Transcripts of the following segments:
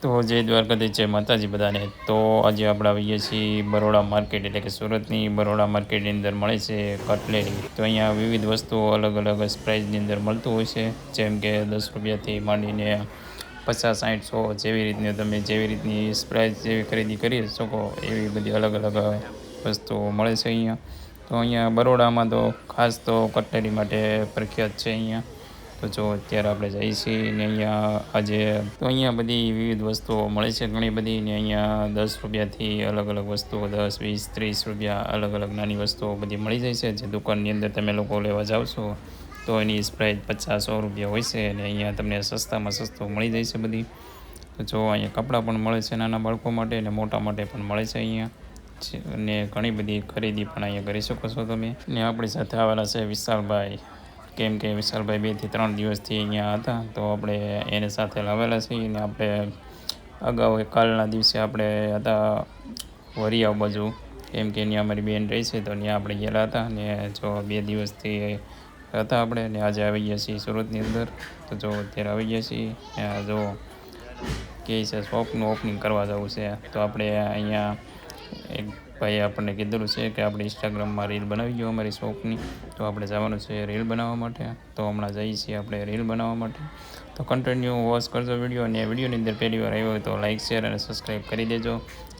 તો જય દ્વારકાધીશ, જય માતાજી બધાને. તો આજે આપણે આવીએ છીએ બરોડા માર્કેટ, એટલે કે સુરતની બરોડા માર્કેટની અંદર મળે છે કટલેરી. તો અહીંયા વિવિધ વસ્તુઓ અલગ અલગ પ્રાઇઝની અંદર મળતું હોય છે, જેમ કે 10 રૂપિયાથી માંડીને 50, 60, 100 જેવી રીતની તમે જેવી રીતની પ્રાઇઝ જેવી ખરીદી કરી શકો એવી બધી અલગ અલગ વસ્તુઓ મળે છે અહીંયા. તો અહીંયા બરોડામાં તો ખાસ તો કટલેરી માટે પ્રખ્યાત છે અહીંયા. તો જો અત્યારે આપણે જઈએ છીએ ને અહીંયા આજે તો અહીંયા બધી વિવિધ વસ્તુઓ મળે છે ઘણી બધી, ને અહીંયા 10 રૂપિયાથી અલગ અલગ વસ્તુઓ 10, 20, 30 રૂપિયા અલગ અલગ નાની વસ્તુઓ બધી મળી જાય છે. જે દુકાનની અંદર તમે લોકો લેવા જાઓ છો તો એની પ્રાઇસ 50, 100 રૂપિયા હોય છે, અને અહીંયા તમને સસ્તામાં સસ્તું મળી જાય છે બધી. તો જો અહીંયા કપડાં પણ મળે છે નાના બાળકો માટે અને મોટા માટે પણ મળે છે અહીંયા, અને ઘણી બધી ખરીદી પણ અહીંયા કરી શકો છો તમે. ને આપણી સાથે આવેલા છે વિશાલભાઈ, કેમ કે વિશાલભાઈ 2 થી 3 દિવસથી અહીંયા હતા, તો આપણે એને સાથે લાવેલા છીએ. ને આપણે અગાઉ કાલના દિવસે આપણે હતા વરિયાવ બાજુ, કેમ કે ત્યાં અમારી બેન રહી છે, તો ત્યાં આપણે ગયેલા હતા. ને જો 2 દિવસથી હતા આપણે, ને આજે આવી ગયા છીએ સુરતની અંદર. તો જો અત્યારે આવી ગયા છીએ, ત્યાં જો કે છે શોપનું ઓપનિંગ કરવા જવું છે. તો આપણે અહીંયા એક ભાઈ આપણને કીધેલું છે કે આપણે ઇન્સ્ટાગ્રામમાં રીલ બનાવી ગયો અમારી શોપની, તો આપણે જવાનું છે રીલ બનાવવા માટે. તો હમણાં જઈએ છીએ આપણે રીલ બનાવવા માટે. તો કન્ટિન્યુ વોચ કરજો વિડીયો, અને વિડીયોની અંદર પહેલી વાર આવ્યો હોય તો લાઇક, શેર અને સબસ્ક્રાઈબ કરી દેજો.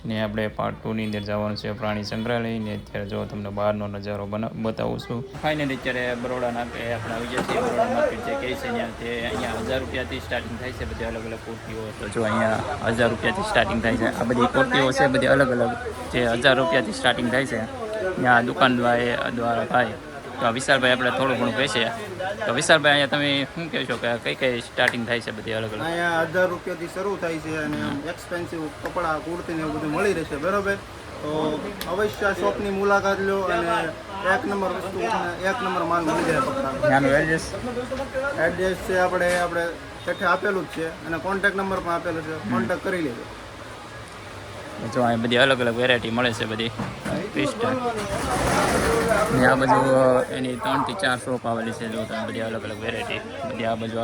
ને આપણે પાર્ટ 2ની અંદર જવાનું છે પ્રાણી સંગ્રહાલય. ને અત્યારે જો તમને બહારનો નજારો બતાવું છું. ફાઇનલી અત્યારે બરોડાના આપણે આવી ગયા છીએ. બરોડા માર્કેટ જે કહે છે ત્યાં તે અહીંયા 1000 રૂપિયાથી સ્ટાર્ટિંગ થાય છે બધી અલગ અલગ કુર્તીઓ. તો જો અહીંયા 1000 રૂપિયાથી સ્ટાર્ટિંગ થાય છે. આ બધી કુર્તીઓ છે બધી અલગ અલગ, જે 1000 રૂપિયાથી સ્ટાર્ટિંગ થાય છે. ત્યાં દુકાન દ્વારા થાય. તો વિશાલભાઈ આપણે થોડું ઘણું કહેશે. તો વિશાલભાઈ અહીંયા તમે શું કહેશો કે કઈ કઈ સ્ટાર્ટિંગ થાય છે બધી અલગ અલગ? અહીંયા 1000 રૂપિયાથી શરૂ થાય છે, અને એક્સપેન્સિવ કપડાં, કુર્તી ને એવું બધું મળી રહેશે, બરાબર. તો અવશ્ય શોપની મુલાકાત લો, અને એક નંબર વસ્તુ, એક નંબર માલ મળી જાય કપડાં. એડ્રેસ છે આપણે ઠેઠે આપેલું જ છે, અને કોન્ટેક નંબર પણ આપેલો છે, કોન્ટેક કરી લેજો. જો અહીં બધી અલગ અલગ વેરાયટી મળે છે બધી ક્રિસ્ટલ. ને આ બાજુ એની 3 થી 4 શોપ આવેલી છે. જો તમે બધી અલગ અલગ વેરાયટી બધી આ બાજુ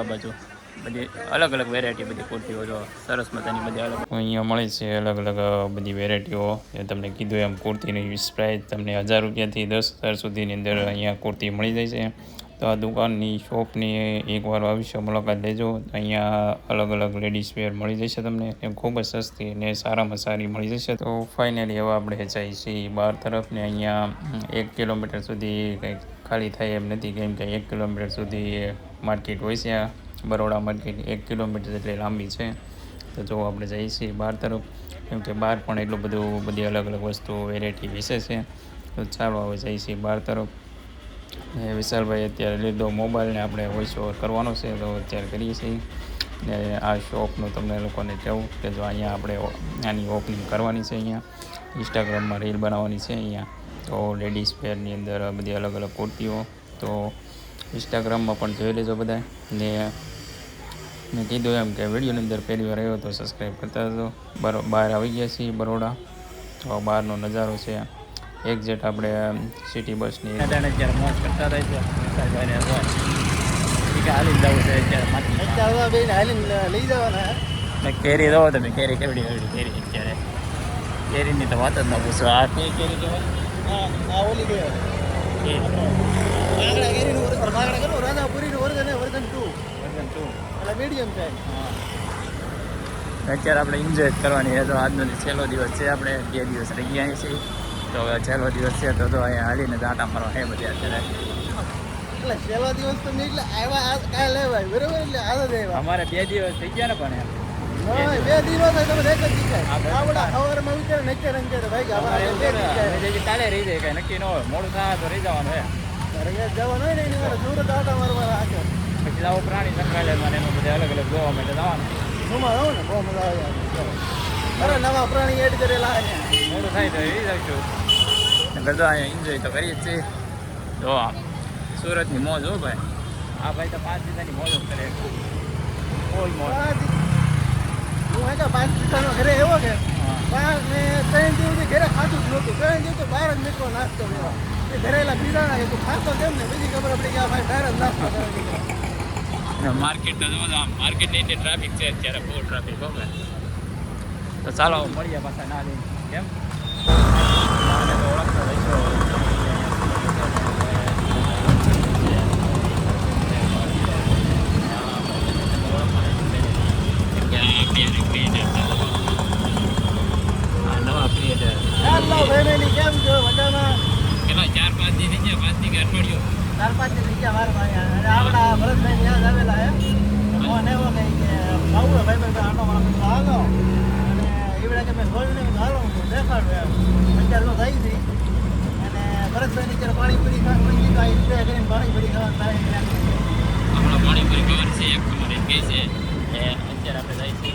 બધી અલગ અલગ વેરાયટી બધી કુર્તીઓ જો સરસ મજાની બધી અલગ અહીંયા મળે છે. અલગ અલગ બધી વેરાયટીઓ એ તમને કીધું એમ કુર્તીની પ્રાઇસ તમને 1000 રૂપિયાથી 10,000 સુધીની અંદર અહીંયા કુર્તી મળી જાય છે. તો આ દુકાનની શોપની એકવાર અવશ્ય મુલાકાત લેજો. અહીંયા અલગ અલગ લેડીઝ વેર મળી જશે તમને, એમ ખૂબ જ સસ્તી અને સારામાં સારી મળી જશે. તો ફાઇનલી હવે આપણે જઈએ છીએ બહાર તરફ. ને અહીંયા 1 કિલોમીટર સુધી કંઈક ખાલી થાય એમ નથી, કેમ કે 1 કિલોમીટર સુધી માર્કેટ હોય છે. આ બરોડા માર્કેટ 1 કિલોમીટર જેટલી લાંબી છે. તો જો આપણે જઈએ છીએ બહાર તરફ, કેમ કે બહાર પણ એટલું બધું બધી અલગ અલગ વસ્તુઓ વેરાયટી વિશે છે. તો ચાલો હવે જઈએ છીએ બહાર તરફ. વિશાલભાઈ અત્યારે લીધો મોબાઈલને આપણે વોઇસ ઓવર કરવાનો છે, તો અત્યારે કરીએ છીએ. ને આ શોપનું તમને લોકોને કહેવું કે જો અહીંયા આપણે આની ઓપનિંગ કરવાની છે, અહીંયા ઇન્સ્ટાગ્રામમાં રીલ બનાવવાની છે અહીંયા. તો લેડીઝ વેરની અંદર બધી અલગ અલગ કુર્તીઓ તો ઇન્સ્ટાગ્રામમાં પણ જોઈ લેજો બધા. ને મેં કીધું એમ કે વિડીયોની અંદર પહેલી વાર આવ્યો તો સબસ્ક્રાઈબ કરતા હતો. બહાર આવી ગયા છીએ બરોડા. તો બહારનો નજારો છે એક્ઝેક્ટ આપણે સિટી બસની અત્યારે મોજ કરતા રહીશું. હાલી જવું છે અત્યારે લઈ જવાના. કેરી દો તમે, કેરી કેવડી કેવડી કેરી અત્યારે. કેરીની તો વાત જ ના પૂછો. આ કઈ કેરી કહેવાય? ઓલી અત્યારે આપણે એન્જોય કરવાની છે. તો આજનો છેલ્લો દિવસ છે, આપણે 2 દિવસ રહી ગયા છીએ. તો હવે છેલ્લો દિવસ છે, તો અહીંયા હાલીને દાંટા મારવા હે બધા અત્યારે. એટલે છેલ્લો દિવસ તો નહીં, એટલે આવ્યા કાલે લેવાય, બરોબર. એટલે આદત આવ્યા અમારે 2 દિવસ થઈ ગયા ને, પણ એમ 2 દિવસ તમે એક જ જગ્યાએ આવડા સવારમાં વિચાર નક્કી રંગે ભાઈ કાલે રહી જાય, કઈ નક્કી ન હોય. મોડું થાય તો રહી જવાનું હોય. જવાનું હોય ને એની મારે સુરત આટા મારવા રાખે. પછી લાવો પ્રાણી સંગ્રહાલયમાં એમાં બધા અલગ અલગ જોવા માટે જવાનું. સુમાં આવો ને બહુ મજા આવે. અરે નવા પ્રાણી એડ કરેલા મોડું થાય તો રહી જઈશું. બધા અહીંયા એન્જોય તો કરીએ જ છીએ. જો સુરતની મોજ હો ભાઈ. આ ભાઈ તો 5 દીધાની મોજ જ કરે. ફૂલ મોજ. હું હે કે 5 દીધાનો ઘરે એવો કે 3 દિવસથી ઘરે ખાતું જ નહોતું. 3 દિવસ તો બહાર જ નીકળો નાસ્તો લેવા. એ ઘરેલા પીઝા એ તું ખાતો કેમ ને બીજી ખબર પડી કે આ ભાઈ બહાર જ નાસ્તો કરે. માર્કેટ તો જો માર્કેટની અંદર ટ્રાફિક છે અત્યારે, બહુ ટ્રાફિક હો ભાઈ. તો ચાલો મળીએ પાછા ના લઈને કેમ આને તો ઓળખતો રહીશો. નવા ક્રિએટર હેલો ફેમિલી, કેમ છો? મજામાં? કેટલા 4-5 દી થઈ ગયા, 5 દી કે અઠવાડિયું 4-5 દી થઈ ગયા મારા ભાઈ. અને આપણા ભરતભાઈ યાદ આવેલા હે. ફોન આવ્યો કે ભાઈ આટો મારો હાલો. અને એવડે કે મેં ખોલ્યું નહીં, હાલો હું દેખાડું એમ. અત્યારે તો થઈ ગઈ. અને ભરતભાઈની જ્યારે પાણીપુરી ખાવાની કીધું, આ રીતે કરીને પાણીપુરી ખાવાનું થાય. હમણાં પાણીપુરી ખબર છે એક ખબર એમ કહે છે અત્યારે આપણે જાય છે